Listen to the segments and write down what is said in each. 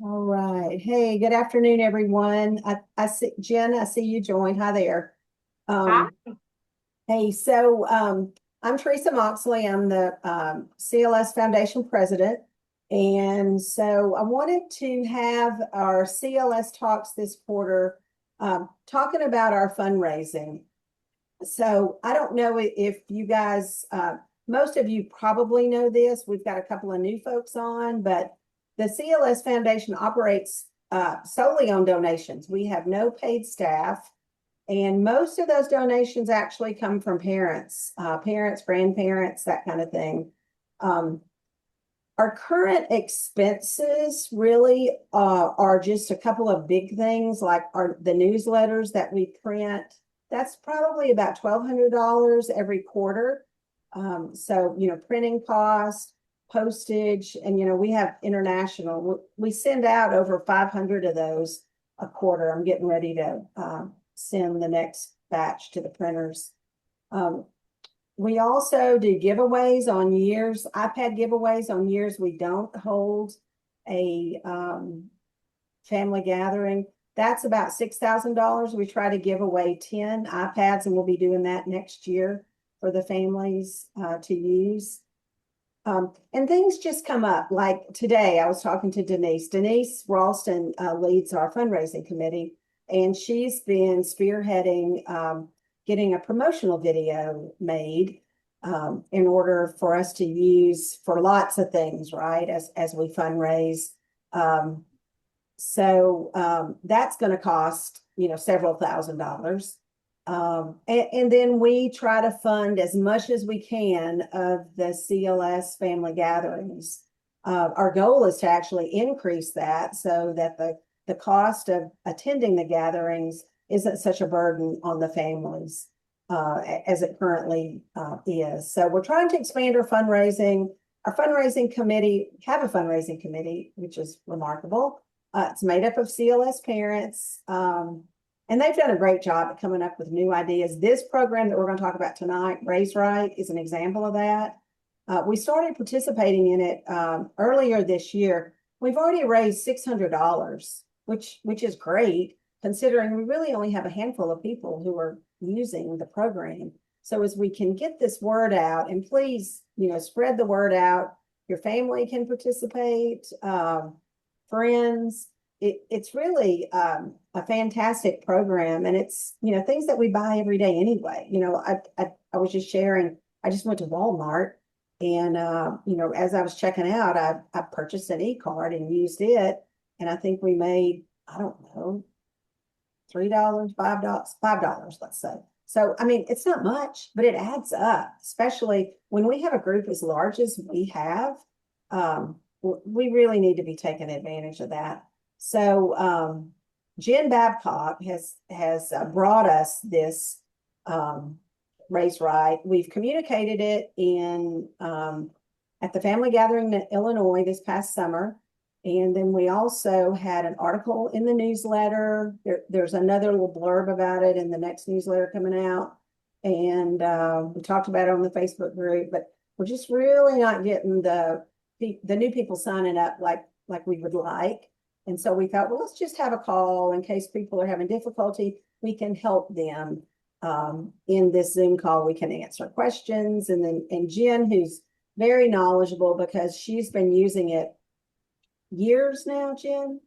All right. Hey, good afternoon, everyone. I see Jen, I see you joined. Hi there. Hi. Um, hey, I'm Teresa Moxley. I'm the CLS Foundation president. And so I wanted to have our CLS talks this quarter talking about our fundraising. So I don't know if you guys, most of you probably know this. We've got a couple of new folks on, but the CLS Foundation operates solely on donations. We have no paid staff, and most of those donations actually come from parents, parents, grandparents, that kind of thing. Um, our current expenses really are just a couple of big things like the newsletters that we print. That's probably about $1,200 every quarter. Printing cost, postage, and we have international. We send out over 500 of those a quarter. I'm getting ready to send the next batch to the printers. Um, we also do giveaways on years, iPad giveaways on years we don't hold a family gathering. That's about $6,000. We try to give away 10 iPads, and we'll be doing that next year for the families to use. And things just come up. Like today, I was talking to Denise. Denise Ralston leads our fundraising committee, and she's been spearheading getting a promotional video made in order for us to use for lots of things, right? As we fundraise. Um, that's going to cost, several $1,000s. And then we try to fund as much as we can of the CLS family gatherings. Our goal is to actually increase that so that the cost of attending the gatherings isn't such a burden on the families as it currently is. So we're trying to expand our fundraising. Our fundraising committee, have a fundraising committee, which is remarkable. It's made up of CLS parents. And they've done a great job at coming up with new ideas. This program that we're going to talk about tonight, RaiseRight, is an example of that. We started participating in it earlier this year. We've already raised $600, which is great, considering we really only have a handful of people who are using the program. So as we can get this word out, and please, spread the word out. Your family can participate, friends. It's really a fantastic program, and it's things that we buy every day anyway. I was just sharing. I just went to Walmart, and as I was checking out, I purchased an e-card and used it, and I think we made, I don't know, $3, $5, let's say. So I mean, it's not much, but it adds up, especially when we have a group as large as we have. We really need to be taking advantage of that. So Jen Babcock has brought us this RaiseRight. We've communicated it in at the family gathering in Illinois this past summer. And then we also had an article in the newsletter. There's another little blurb about it in the next newsletter coming out. And we talked about it on the Facebook group, but we're just really not getting the new people signing up like we would like. And so we thought, well, let's just have a call in case people are having difficulty. We can help them in this Zoom call. We can answer questions. And Jen, who's very knowledgeable because she's been using it years now, Jen.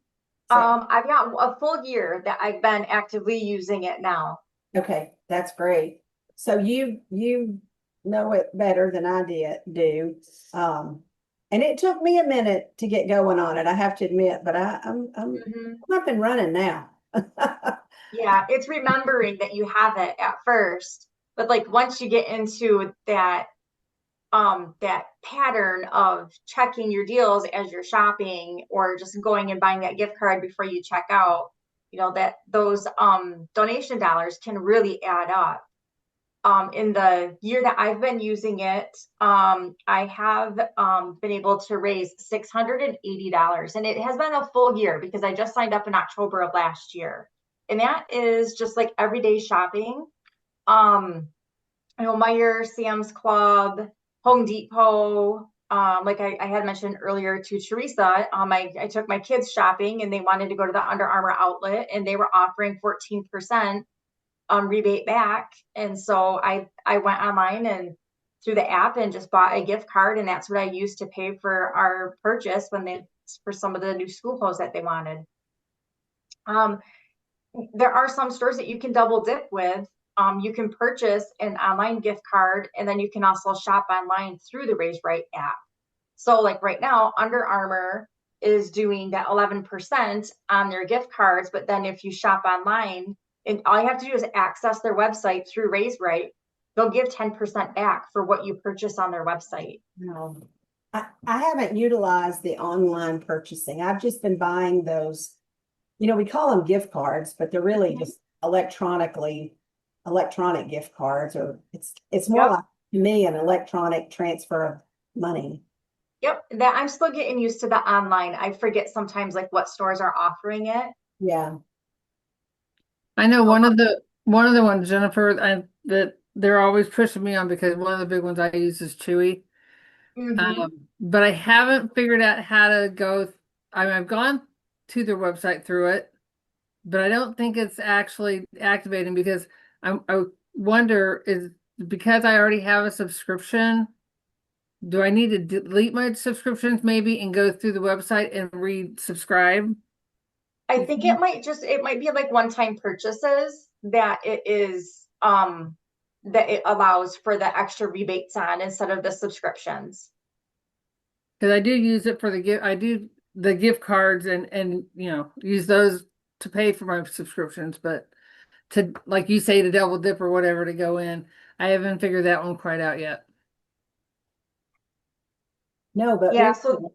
So, I've got a full year that I've been actively using it now. okay, that's great. So you know it better than I do. Um, and it took me a minute to get going on it, I have to admit, but Mhm. I'm up and running now. Yeah, it's remembering that you have it at first, but like once you get into that pattern of checking your deals as you're shopping or just going and buying that gift card before you check out, that those donation dollars can really add up. In the year that I've been using it, I have been able to raise $680, and it has been a full year because I just signed up in October of last year. And that is just like everyday shopping. Um, Meyer, Sam's Club, Home Depot, like I had mentioned earlier to Teresa, I took my kids shopping and they wanted to go to the Under Armour outlet and they were offering 14% rebate back. And so I went online and through the app and just bought a gift card, and that's what I used to pay for our purchase for some of the new school clothes that they wanted. There are some stores that you can double dip with. You can purchase an online gift card and then you can also shop online through the RaiseRight app. So like right now, Under Armour is doing that 11% on their gift cards, but then if you shop online, and all you have to do is access their website through RaiseRight, they'll give 10% back for what you purchase on their website. No. I haven't utilized the online purchasing. I've just been buying those, we call them gift cards, but they're really just electronic gift cards, or it's more Yep. like, to me, an electronic transfer of money. Yep, that I'm still getting used to the online. I forget sometimes like what stores are offering it. Yeah. I know one of the ones, Jennifer, that they're always pushing me on because one of the big ones I use is Chewy. But I haven't figured out how to go. I mean, I've gone to their website through it, but I don't think it's actually activating because I wonder is because I already have a subscription. Do I need to delete my subscriptions maybe and go through the website and resubscribe? I think it might be like one-time purchases that it is that it allows for the extra rebates on instead of the subscriptions. Because I do use it for the gift. I do the gift cards and use those to pay for my subscriptions. But to like you say to double dip or whatever to go in, I haven't figured that one quite out yet. No, but Yeah, so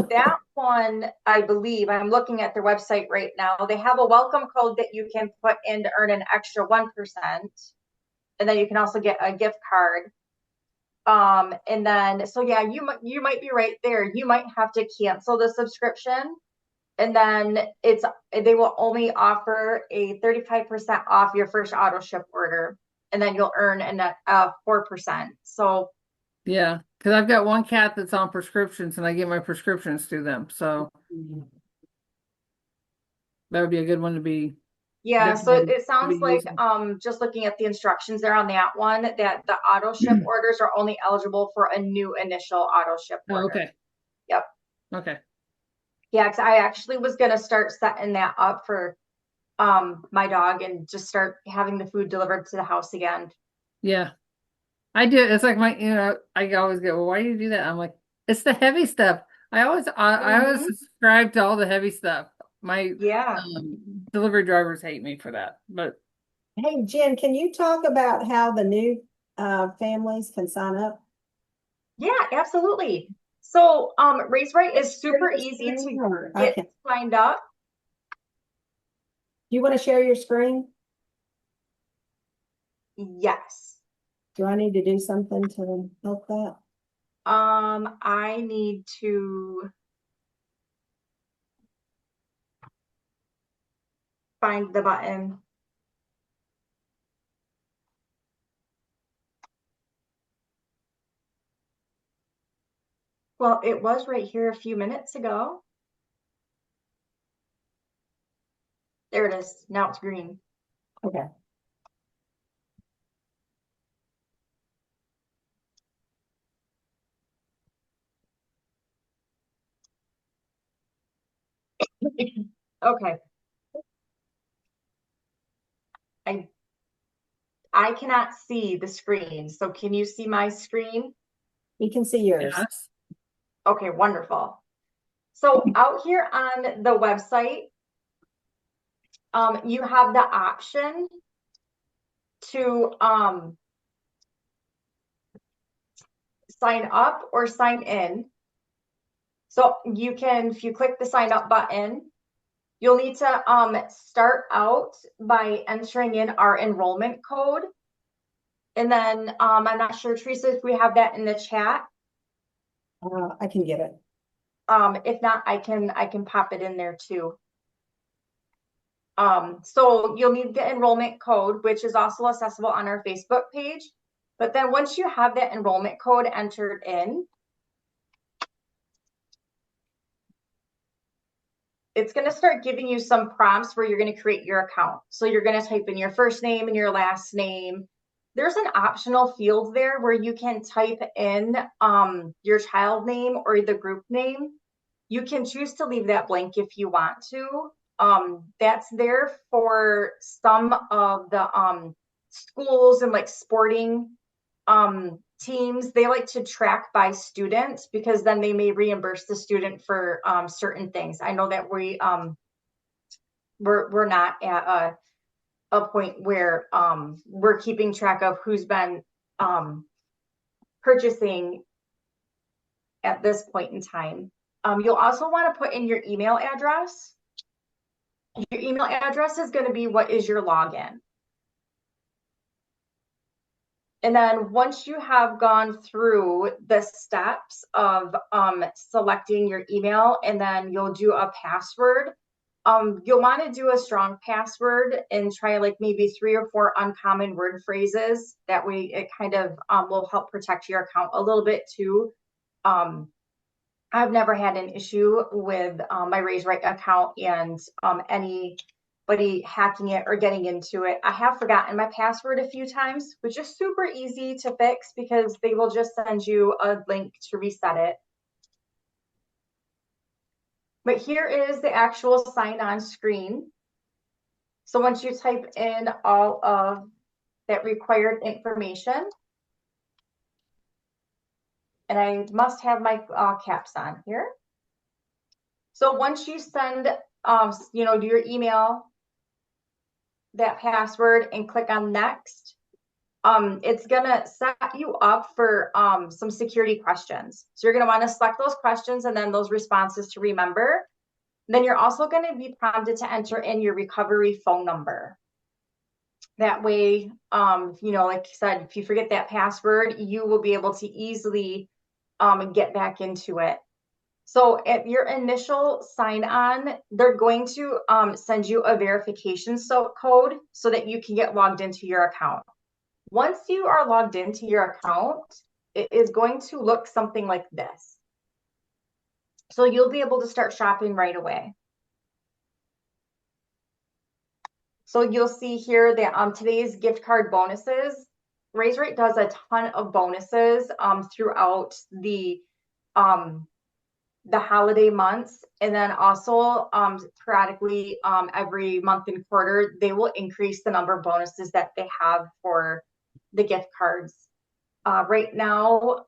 that one, I believe, I'm looking at their website right now. They have a welcome code that you can put in to earn an extra 1%. And then you can also get a gift card. And then, so yeah, you might be right there. You might have to cancel the subscription. And then they will only offer a 35% off your first auto ship order. And then you'll earn a 4%. So Yeah, because I've got one cat that's on prescriptions and I get my prescriptions through them. So that would be a good one to be. yeah, so Definitely it sounds be like using. just looking at the instructions there on that one, that the auto ship orders are only eligible for a new initial auto ship Oh, order. okay. Yep. Okay. Yeah, because I actually was gonna start setting that up for my dog and just start having the food delivered to the house again. Yeah. I do. It's like I always get, well, why do you do that? I'm like, it's the heavy stuff. I always subscribe to all the heavy stuff. My Yeah. delivery drivers hate me for that, but hey, Jen, can you talk about how the new families can sign up? Yeah, absolutely. So RaiseRight is super easy to get Okay. signed up. Do you want to share your screen? Yes. Do I need to do something to help that? I need to find the button. Well, it was right here a few minutes ago. There it is. Now it's green. Okay. Okay. I cannot see the screen. So can you see my screen? You can see yours. yes. Okay, wonderful. So out here on the website, you have the option to sign up or sign in. So you can, if you click the sign up button, you'll need to start out by entering in our enrollment code. And then I'm not sure, Teresa, if we have that in the chat. I can get it. If not, I can pop it in there too. So you'll need the enrollment code, which is also accessible on our Facebook page. But then once you have that enrollment code entered in, it's going to start giving you some prompts where you're going to create your account. So you're going to type in your first name and your last name. There's an optional field there where you can type in your child name or the group name. You can choose to leave that blank if you want to. That's there for some of the schools and like sporting teams. They like to track by student because then they may reimburse the student for certain things. I know that we're not at a point where we're keeping track of who's been purchasing at this point in time. You'll also want to put in your email address. Your email address is going to be what is your login. And then once you have gone through the steps of selecting your email, and then you'll do a password, you'll want to do a strong password and try like maybe 3 or 4 uncommon word phrases. That way it kind of will help protect your account a little bit too. I've never had an issue with my RaiseRight account and anybody hacking it or getting into it. I have forgotten my password a few times, which is super easy to fix because they will just send you a link to reset it. But here is the actual sign-on screen. So once you type in all of that required information, and I must have my caps on here. So once you send, do your email, that password, and click on next, it's gonna set you up for some security questions. So you're gonna want to select those questions and then those responses to remember. Then you're also going to be prompted to enter in your recovery phone number. That way, like I said, if you forget that password, you will be able to easily get back into it. So at your initial sign on, they're going to send you a verification code so that you can get logged into your account. Once you are logged into your account, it is going to look something like this. So you'll be able to start shopping right away. So you'll see here that today's gift card bonuses, RaiseRight does a ton of bonuses throughout the holiday months, and then also periodically every month and quarter, they will increase the number of bonuses that they have for the gift cards. Right now,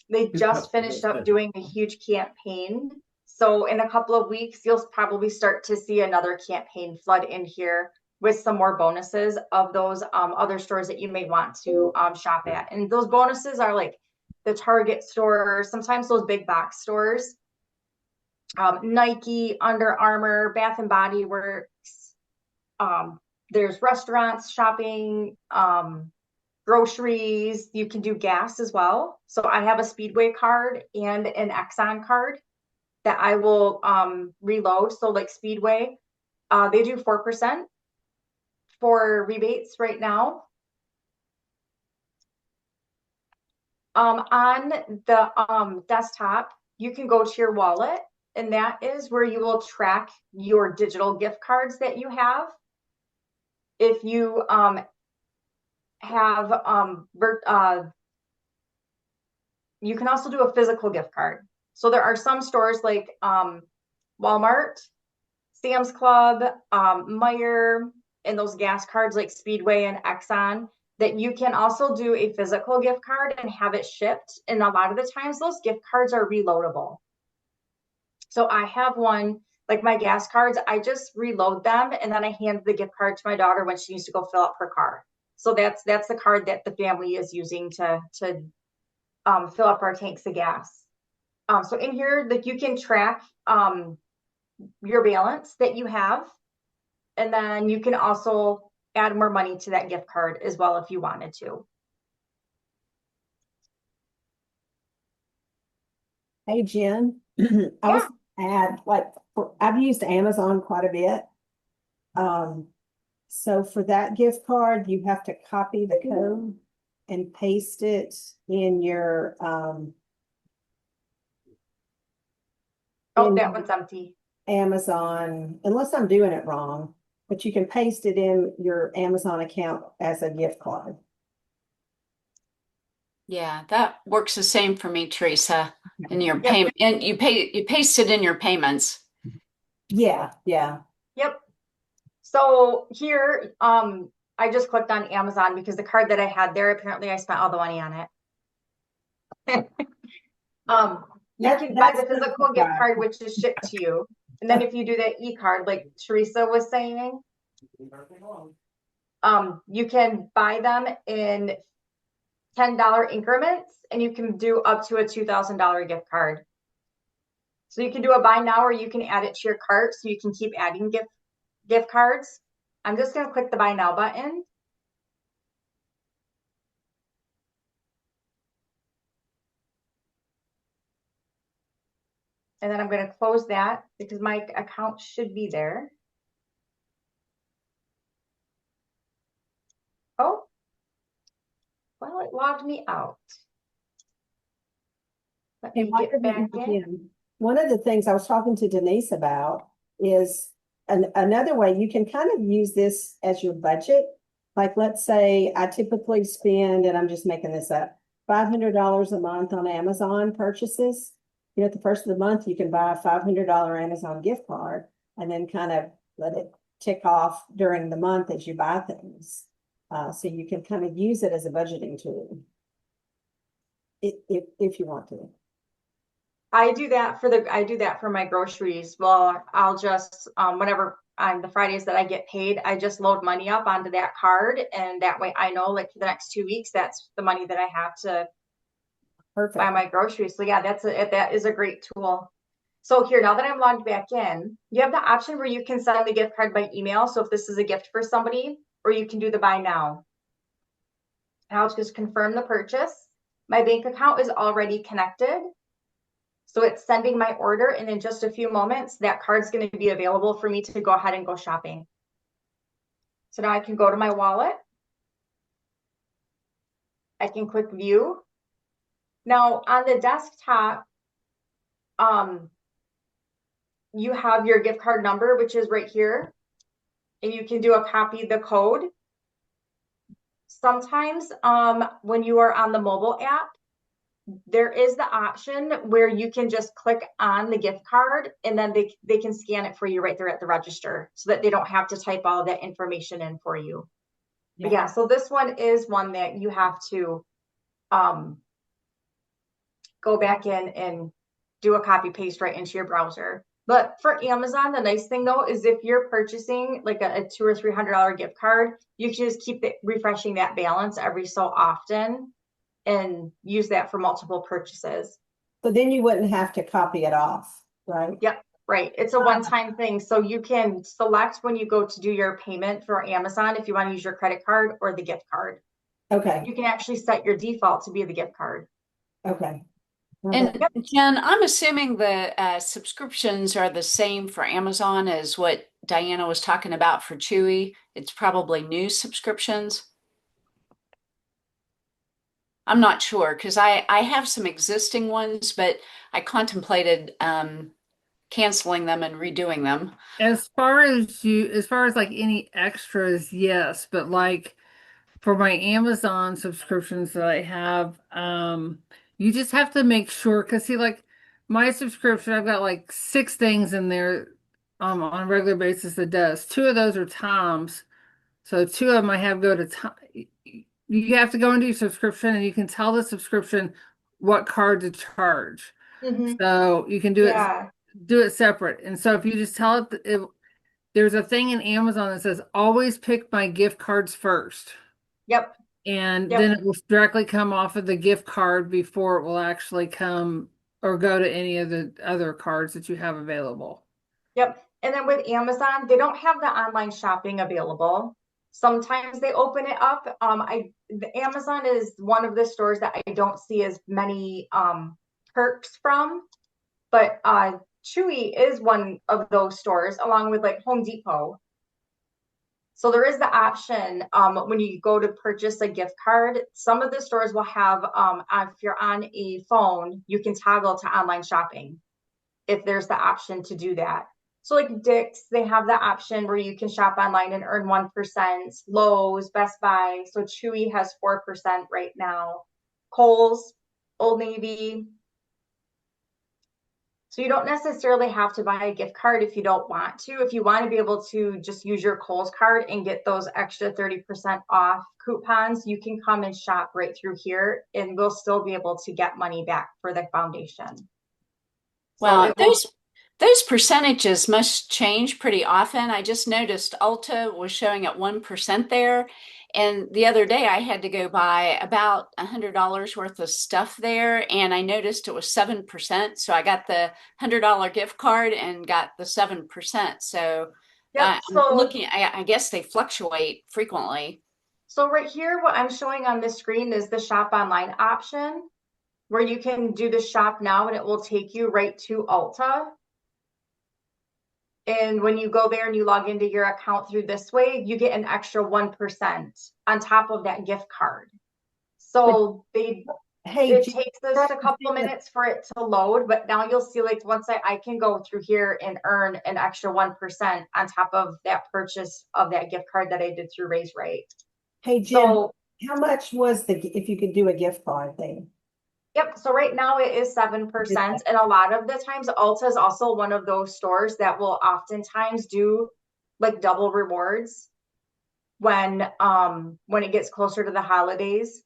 they just finished up doing a huge campaign. So in a couple of weeks, you'll probably start to see another campaign flood in here with some more bonuses of those other stores that you may want to shop at. And those bonuses are like the Target store, sometimes those big box stores, Nike, Under Armour, Bath and Body Works. There's restaurants, shopping, groceries. You can do gas as well. So I have a Speedway card and an Exxon card that I will reload. So like Speedway, they do 4% for rebates right now. On the desktop, you can go to your wallet, and that is where you will track your digital gift cards that you have. If you have you can also do a physical gift card. So there are some stores like Walmart, Sam's Club, Meijer, and those gas cards like Speedway and Exxon that you can also do a physical gift card and have it shipped. And a lot of the times those gift cards are reloadable. So I have one, like my gas cards, I just reload them and then I hand the gift card to my daughter when she needs to go fill up her car. So that's the card that the family is using to fill up our tanks of gas. So in here, like you can track your balance that you have, and then you can also add more money to that gift card as well if you wanted to. Hey, Jen, I was add I've used Amazon quite a bit. So for that gift card, you have to copy the code and paste it in your that one's empty. Amazon, unless I'm doing it wrong, but you can paste it in your Amazon account as a gift card. Yeah, that works the same for me, Teresa. In your Yep. payment, and you paste it in your payments. Yeah, yeah. Yep. So here, I just clicked on Amazon because the card that I had there, apparently I spent all the money on it. You can buy the physical gift card, which is shipped to you. And then if you do that e-card, like Teresa was saying, you can buy them in $10 increments, and you can do up to a $2,000 gift card. So you can do a buy now, or you can add it to your cart so you can keep adding gift cards. I'm just going to click the buy now button. And then I'm going to close that because my account should be there. Oh, well, it logged me out. Let me get back in. One of the things I was talking to Denise about is another way you can kind of use this as your budget. Like, let's say I typically spend, and I'm just making this up, $500 a month on Amazon purchases. You know, at the first of the month, you can buy a $500 Amazon gift card and then kind of let it tick off during the month as you buy things. So you can kind of use it as a budgeting tool if you want to. I do that for my groceries. Well, I'll just whenever on the Fridays that I get paid, I just load money up onto that card, and that way I know, like, for the next 2 weeks, that's the money that I have to buy my groceries. So yeah, that is a great tool. So here, now that I'm logged back in, you have the option where you can send the gift card by email. So if this is a gift for somebody, or you can do the buy now. I'll just confirm the purchase. My bank account is already connected. So it's sending my order, and in just a few moments, that card's going to be available for me to go ahead and go shopping. So now I can go to my wallet. I can click view. Now on the desktop, you have your gift card number, which is right here, and you can do a copy the code. Sometimes when you are on the mobile app, there is the option where you can just click on the gift card, and then they can scan it for you right there at the register, so that they don't have to type all that information in for you. Yeah. But yeah, so this one is one that you have to go back in and do a copy paste right into your browser. But for Amazon, the nice thing though is if you're purchasing like a $200 or $300 gift card, you can just keep refreshing that balance every so often and use that for multiple purchases. So then you wouldn't have to copy it off, right? Yep, right. It's a one-time thing. So you can select when you go to do your payment for Amazon if you want to use your credit card or the gift card. Okay. You can actually set your default to be the gift card. Okay. And Jen, I'm assuming the subscriptions are the same for Amazon as what Diana was talking about for Chewy. It's probably new subscriptions. I'm not sure because I have some existing ones, but I contemplated canceling them and redoing them. As far as like any extras, yes, but like for my Amazon subscriptions that I have, you just have to make sure, because see, like my subscription, I've got like 6 things in there on a regular basis that does. 2 of those are Tom's. So 2 of them I have go to Tom. You have to go into your subscription and you can tell the subscription what card to charge. Mm-hmm. So you can do it separate. And so if you just tell it, there's a thing in Amazon that says always pick my gift cards first. Yep. And then it will directly come off of the gift card before it will actually come or go to any of the other cards that you have available. Yep. And then with Amazon, they don't have the online shopping available. Sometimes they open it up. Amazon is one of the stores that I don't see as many perks from, but Chewy is one of those stores, along with like Home Depot. So there is the option when you go to purchase a gift card, some of the stores will have, if you're on a phone, you can toggle to online shopping if there's the option to do that. So like Dick's, they have the option where you can shop online and earn 1%. Lowe's, Best Buy. So Chewy has 4% right now. Kohl's, Old Navy. So you don't necessarily have to buy a gift card if you don't want to. If you want to be able to just use your Kohl's card and get those extra 30% off coupons, you can come and shop right through here and we'll still be able to get money back for the foundation. Well, those percentages must change pretty often. I just noticed Ulta was showing at 1% there. And the other day I had to go buy about $100 worth of stuff there, and I noticed it was 7%. So I got the $100 gift card and got the 7%. So Yep. I'm looking, I guess they fluctuate frequently. So right here, what I'm showing on this screen is the shop online option, where you can do the shop now and it will take you right to Ulta. And when you go there and you log into your account through this way, you get an extra 1% on top of that gift card. So it takes us a couple minutes for it to load, but now you'll see like once I can go through here and earn an extra 1% on top of that purchase of that gift card that I did through RaiseRight. Hey, Jen, So how much was if you could do a gift card thing? yep. So right now it is 7%. And a lot of the times Ulta is also one of those stores that will oftentimes do like double rewards when it gets closer to the holidays.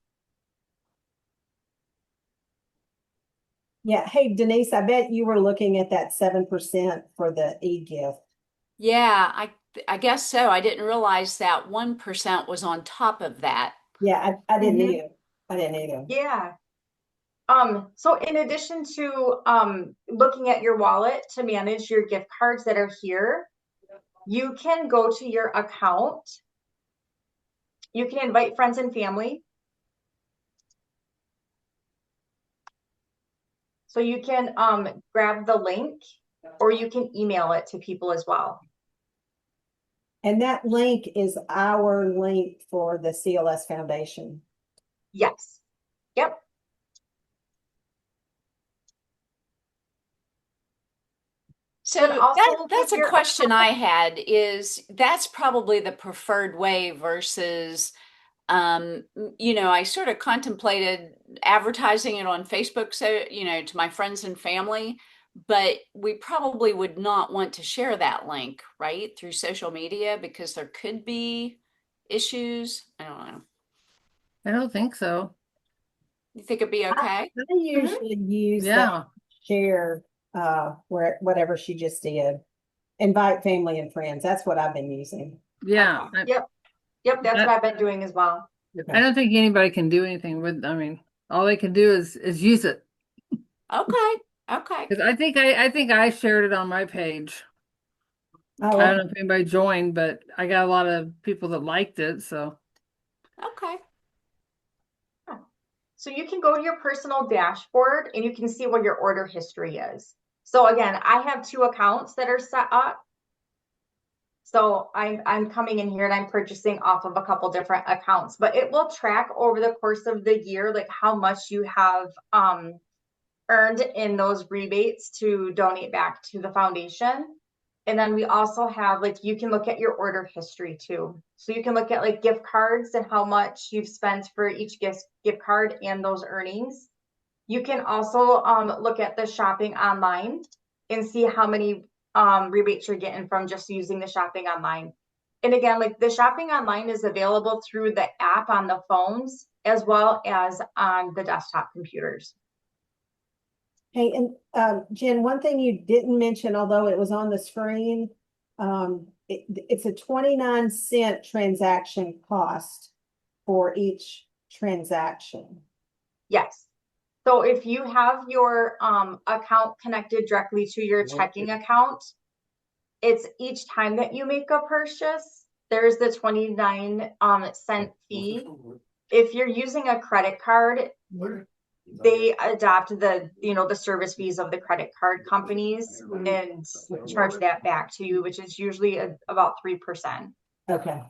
Yeah. Hey, Denise, I bet you were looking at that 7% for the e-gift. Yeah, I guess so. I didn't realize that 1% was on top of that. Yeah, I didn't either. I didn't either. Yeah. So in addition to looking at your wallet to manage your gift cards that are here, you can go to your account. You can invite friends and family. So you can grab the link or you can email it to people as well. And that link is our link for the CLS Foundation. Yes. Yep. So that's a question I had, is that's probably the preferred way versus, I sort of contemplated advertising it on Facebook, so, to my friends and family, but we probably would not want to share that link, right, through social media because there could be issues. I don't know. I don't think so. You think it'd be okay? I usually use that share whatever she just did. Invite family and friends. That's what I've been using. Yeah. Yep. Yep. That's what I've been doing as well. I don't think anybody can do anything with, I mean, all they can do is use it. Okay. Okay. Because I think I shared it on my page. Oh, I don't know if anybody joined, but I got a lot of people that liked it, so. Okay. So you can go to your personal dashboard and you can see what your order history is. So again, I have 2 accounts that are set up. So I'm coming in here and I'm purchasing off of a couple different accounts, but it will track over the course of the year, like how much you have earned in those rebates to donate back to the foundation. And then we also have like, you can look at your order history too. So you can look at like gift cards and how much you've spent for each gift card and those earnings. You can also look at the shopping online and see how many rebates you're getting from just using the shopping online. And again, like the shopping online is available through the app on the phones as well as on the desktop computers. hey, and Jen, one thing you didn't mention, although it was on the screen, it's a 29-cent transaction cost for each transaction. Yes. So if you have your account connected directly to your checking account, it's each time that you make a purchase, there's the 29-cent fee. If you're using a credit card, they adopt the service fees of the credit card companies and charge that back to you, which is usually about 3%. Okay.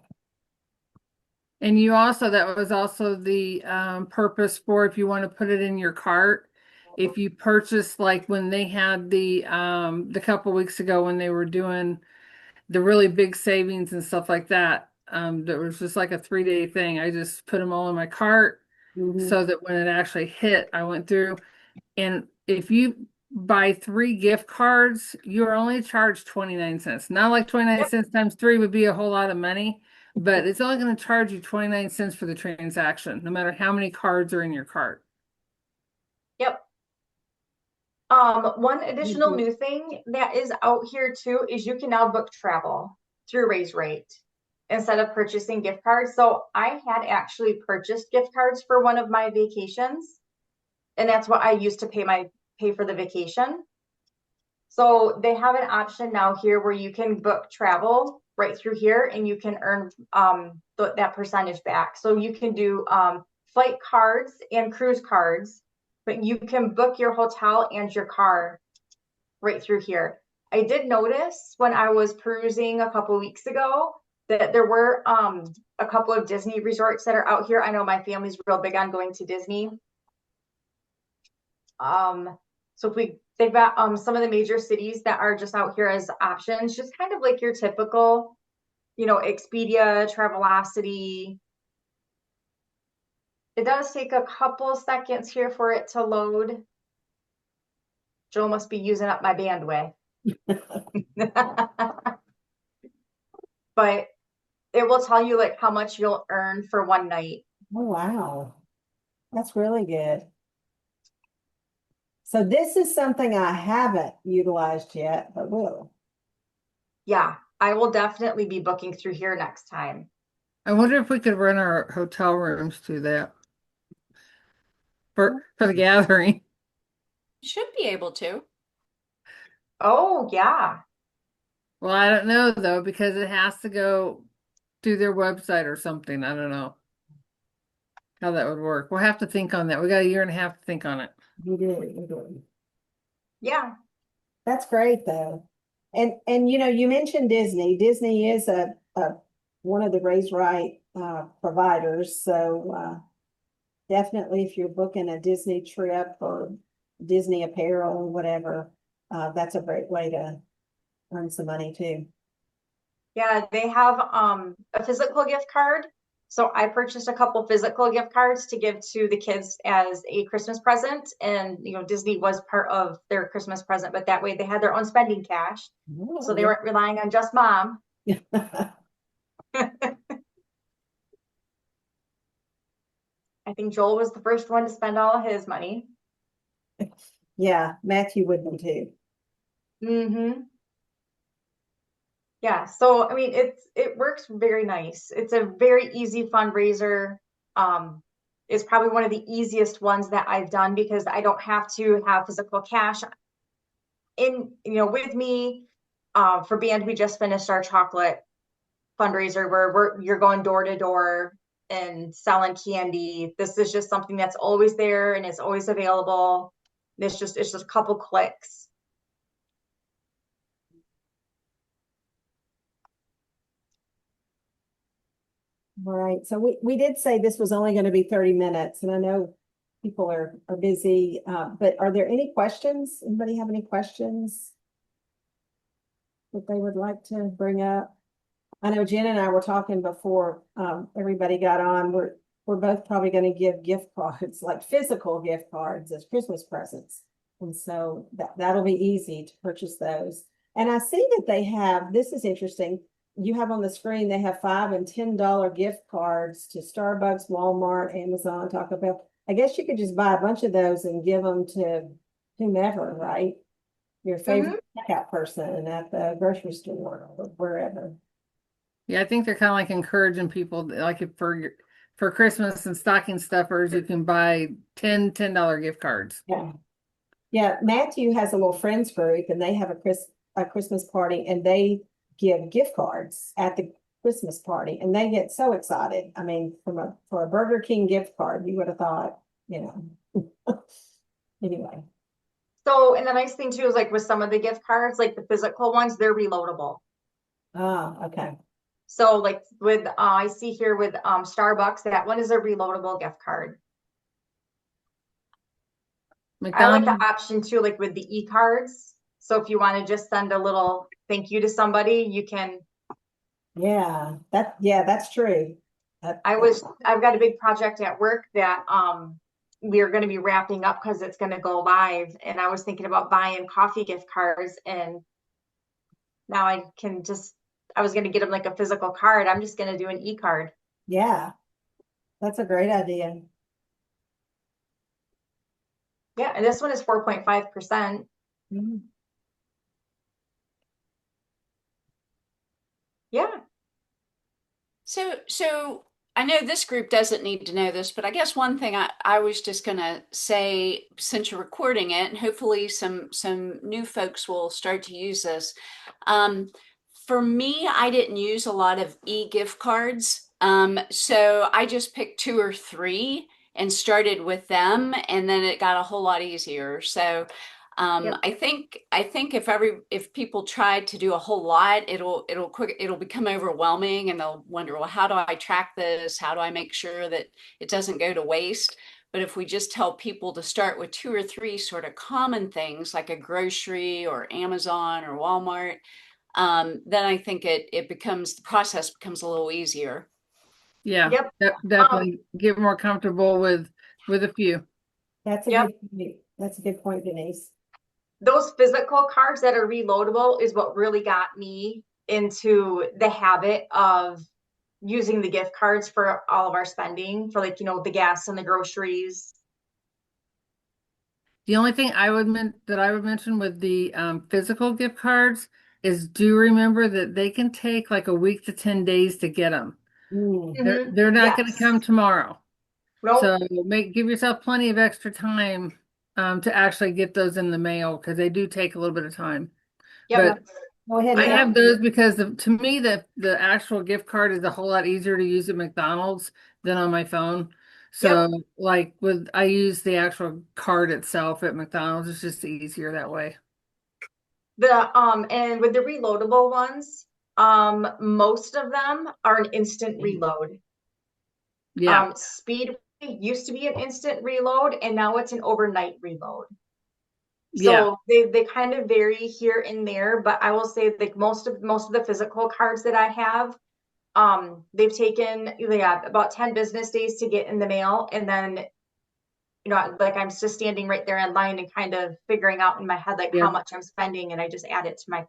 And that was also the purpose for if you want to put it in your cart if you purchase, like when they had the couple weeks ago when they were doing the really big savings and stuff like that, that was just like a 3-day thing. I just put them all in my cart Mhm. so that when it actually hit, I went through. And if you buy 3 gift cards, you're only charged 29 cents. Not like 29 Yep. cents times 3 would be a whole lot of money, but it's only going to charge you 29 cents for the transaction, no matter how many cards are in your cart. Yep. One additional Mhm. new thing that is out here too is you can now book travel through RaiseRight instead of purchasing gift cards. So I had actually purchased gift cards for one of my vacations, and that's what I used to pay for the vacation. So they have an option now here where you can book travel right through here and you can earn that percentage back. So you can do flight cards and cruise cards, but you can book your hotel and your car right through here. I did notice when I was perusing a couple weeks ago that there were a couple of Disney resorts that are out here. I know my family's real big on going to Disney. So if they've got some of the major cities that are just out here as options, just kind of like your typical, Expedia, Travelocity. It does take a couple seconds here for it to load. Joel must be using up my bandwidth. But it will tell you like how much you'll earn for one night. Oh, wow. That's really good. So this is something I haven't utilized yet, but will. Yeah, I will definitely be booking through here next time. I wonder if we could rent our hotel rooms to that for the gathering. Should be able to. Oh, yeah. Well, I don't know though, because it has to go through their website or something. I don't know how that would work. We'll have to think on that. We got a year and a half to think on it. You do, you do. Yeah. That's great though. And you mentioned Disney. Disney is a one of the RaiseRight providers. So definitely if you're booking a Disney trip or Disney apparel or whatever, that's a great way to earn some money too. Yeah, they have a physical gift card. So I purchased a couple physical gift cards to give to the kids as a Christmas present. And Disney was part of their Christmas present, but that way they had their own spending cash. So Oh, they weren't relying on just mom. yeah. I think Joel was the first one to spend all of his money. Yeah, Matthew would be too. Mm-hmm. Yeah, so I mean it works very nice. It's a very easy fundraiser. It's probably one of the easiest ones that I've done because I don't have to have physical cash with me. For band, we just finished our chocolate fundraiser where you're going door to door and selling candy. This is just something that's always there and it's always available. It's just a couple clicks. All right. So we did say this was only going to be 30 minutes, and I know people are busy, but are there any questions? Anybody have any questions that they would like to bring up? I know Jen and I were talking before everybody got on. We're both probably going to give gift cards, like physical gift cards as Christmas presents. And so that'll be easy to purchase those. And I see that they have, this is interesting. You have on the screen, they have $5 and $10 gift cards to Starbucks, Walmart, Amazon, Taco Bell. I guess you could just buy a bunch of those and give them to whomever, right? Your favorite checkout person at the grocery store or wherever. Yeah, I think they're kind of like encouraging people, like if for Christmas and stocking stuffers, you can buy $10 gift cards. Yeah. Yeah, Matthew has a little friends group and they have a Christmas party and they give gift cards at the Christmas party and they get so excited. I mean, for a Burger King gift card, you would have thought, anyway. So, and the nice thing too is like with some of the gift cards, like the physical ones, they're reloadable. Ah, okay. So like with, I see here with Starbucks, that one is a reloadable gift card. I like the McDonald's. option too, like with the e-cards. So if you want to just send a little thank you to somebody, you can. Yeah, that's true. I've got a big project at work that we're going to be wrapping up because it's going to go live. And I was thinking about buying coffee gift cards, and now I was going to get them like a physical card. I'm just going to do an e-card. Yeah, that's a great idea. Yeah, and this one is 4.5%. Mhm. Yeah. So I know this group doesn't need to know this, but I guess one thing I was just gonna say, since you're recording it, and hopefully some new folks will start to use this. For me, I didn't use a lot of e-gift cards. So I just picked 2 or 3 and started with them, and then it got a whole lot easier. So Yep. I think if people try to do a whole lot, it'll become overwhelming, and they'll wonder, well, how do I track this? How do I make sure that it doesn't go to waste? But if we just tell people to start with 2 or 3 sort of common things like a grocery or Amazon or Walmart, then I think the process becomes a little easier. Yeah, Yep. definitely get more comfortable with a few. That's a Yep. good point. That's a good point, Denise. Those physical cards that are reloadable is what really got me into the habit of using the gift cards for all of our spending for, like, the gas and the groceries. The only thing that I would mention with the physical gift cards is do remember that they can take like a week to 10 days to get them. Mm. They're not going to Yes. come tomorrow. So Nope. give yourself plenty of extra time to actually get those in the mail because they do take a little bit of time. Yep. But Go ahead. I Ann. have those because to me the actual gift card is a whole lot easier to use at McDonald's than on my phone. Yep. So like I use the actual card itself at McDonald's. It's just easier that way. And with the reloadable ones, most of them are an instant reload. Yeah. Speedway used to be an instant reload, and now it's an overnight reload. Yeah. So they kind of vary here and there, but I will say like most of the physical cards that I have, they've taken about 10 business days to get in the mail, and then like I'm just standing right there in line and kind of figuring out in my head like Yeah. how much I'm spending, and I just add it to my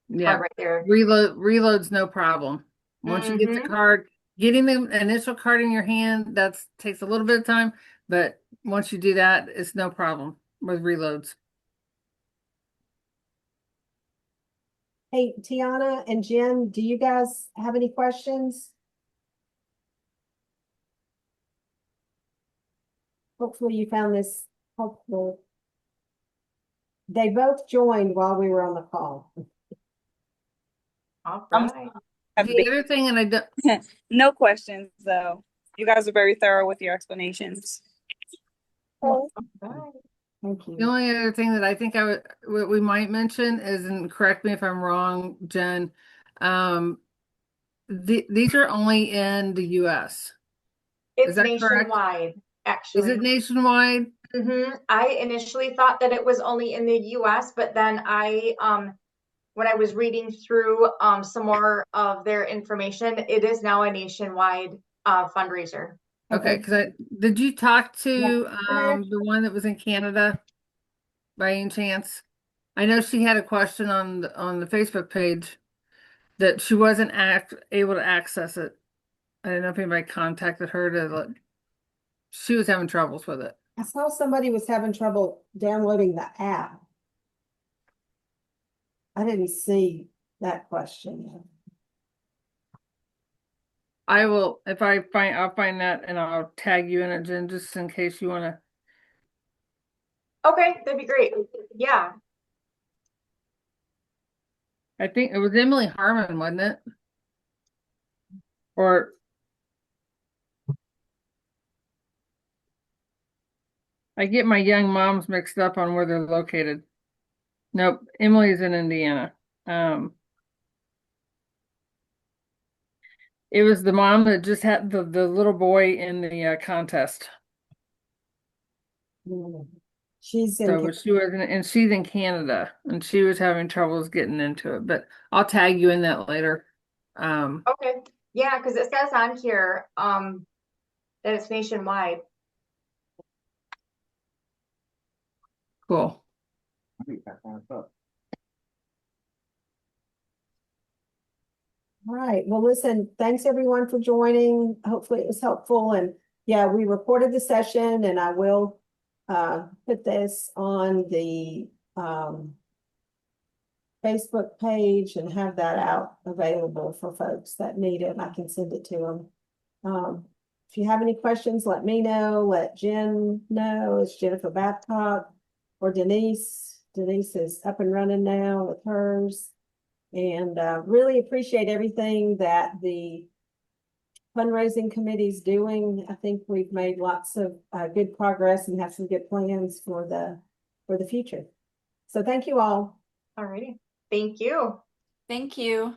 Yeah. card right there. Reload's no problem. Once you get the card, getting the initial card in your hand, that takes a little bit of time, but once you do that, it's no problem with reloads. Hey, Tiana and Jen, do you guys have any questions? Hopefully you found this helpful. They both joined while we were on the call. All I'm right. The other thing, and I don't, no questions though. You guys are very thorough with your explanations. All right. Thank the you. only other thing that I think what we might mention is, and correct me if I'm wrong, Jen, these are only in the US. Is It's that correct? nationwide, Is it actually. nationwide? I initially thought that it was only in the US, but then when I was reading through some more of their information, it is now a nationwide fundraiser. Okay, did you talk to Yeah. the one that was in Canada by any chance? I know she had a question on the Facebook page that she wasn't able to access it. I don't know if anybody contacted her she was having troubles with it. I saw somebody was having trouble downloading the app. I didn't see that question. I will, if I'll find that and I'll tag you in it, Jen, just in case you want to. Okay, that'd be great. Yeah. I think it was Emily Harmon, wasn't it? Or I get my young moms mixed up on where they're located. Nope, Emily's in Indiana. It was the mom that just had the little boy in the contest. Mm. She's in. So, but she wasn't, and she's in Canada, and she was having troubles getting into it. But I'll tag you in that later. Okay, yeah, because it says on here, that it's nationwide. Cool. All right. Well, listen, thanks everyone for joining. Hopefully it was helpful. And yeah, we recorded the session and I will put this on the Facebook page and have that out available for folks that need it. I can send it to them. If you have any questions, let me know. Let Jen know. It's Jennifer Babcock or Denise. Denise is up and running now with hers. And really appreciate everything that the fundraising committee is doing. I think we've made lots of good progress and have some good plans for the future. So thank you all. Alrighty, thank you. Thank you.